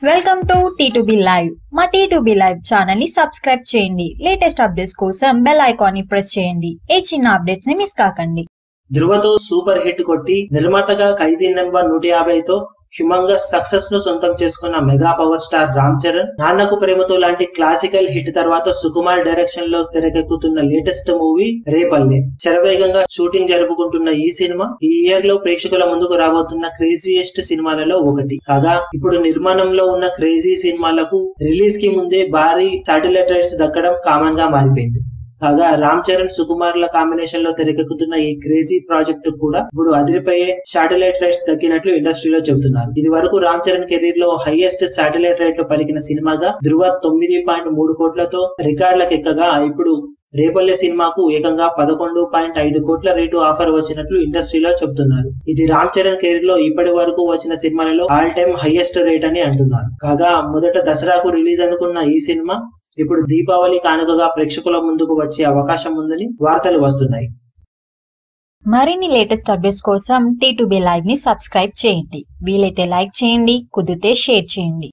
Welcome to T2B live. మా T2B live channel ని subscribe చేయండి. లేటెస్ట్ అప్డేట్స్ కోసం బెల్ ఐకాన్ ని ప్రెస్ చేయండి. ఏ చిన్న అప్డేట్స్ ని మిస్ కాకండి. ధృవతో సూపర్ హిట్ కొట్టి నిర్మాతగా ఖైదీ నెంబర్ 150తో హ్యూమంగస్ సక్సెస్ ను సొంతం చేసుకున్న mega power star Ram Charan, Nannaku Prematho లాంటి క్లాసికల్ హిట్ తర్వాత సుకుమార్ డైరెక్షన్ లో తెరకెక్కుతున్న లేటెస్ట్ మూవీ రేపల్లె శరవేగంగా షూటింగ్ జరుపుకుంటున్న ఈ సినిమా ఈ ఇయర్ లో ప్రేక్షకుల ముందుకు రాబోతున్న క్రేజీయెస్ట్ సినిమాలలో ఒకటి కాగా, ఇప్పుడు నిర్మాణంలో ఉన్న క్రేజీ సినిమాలకు రిలీజ్ కి ముందే భారీ శాటిలైట్ రైట్స్ దక్కడం కామన్ గా మారిపోయింది. కాగా రామ్ చరణ్ సుకుమార్ల కాంబినేషన్ లో తెరకెక్కుతున్న ఈ క్రేజీ ప్రాజెక్టు కూడా ఇప్పుడు అదిరిపోయే శాటిలైట్ రైట్స్ దక్కినట్లు ఇండస్ట్రీలో చెబుతున్నారు. ఇది వరకు రామ్ చరణ్ కెరీర్ లో హైయెస్ట్ శాటిలైట్ రైట్లు పలికిన సినిమాగా ధృవ 9.3 కోట్లతో రికార్డులకు ఎక్కగా, ఇప్పుడు రేపల్లె సినిమాకు ఏకంగా 11.5 కోట్ల రేటు ఆఫర్ వచ్చినట్లు ఇండస్ట్రీలో చెబుతున్నారు. ఇది రామ్ చరణ్ కెరీర్ లో ఇప్పటి వరకు వచ్చిన సినిమాలలో ఆల్ టైమ్ హైయెస్ట్ రేట్ అని అంటున్నారు. కాగా మొదట దసరాకు రిలీజ్ అనుకున్న ఈ సినిమా ఇప్పుడు దీపావళి కానుకగా ప్రేక్షకుల ముందుకు వచ్చే అవకాశం ఉందని వార్తలు వస్తున్నాయి. మరిన్ని లేటెస్ట్ అప్డేట్స్ కోసం T2B లైవ్ ని సబ్స్క్రైబ్ చేయండి. వీలైతే లైక్ చేయండి, కుదిరితే షేర్ చేయండి.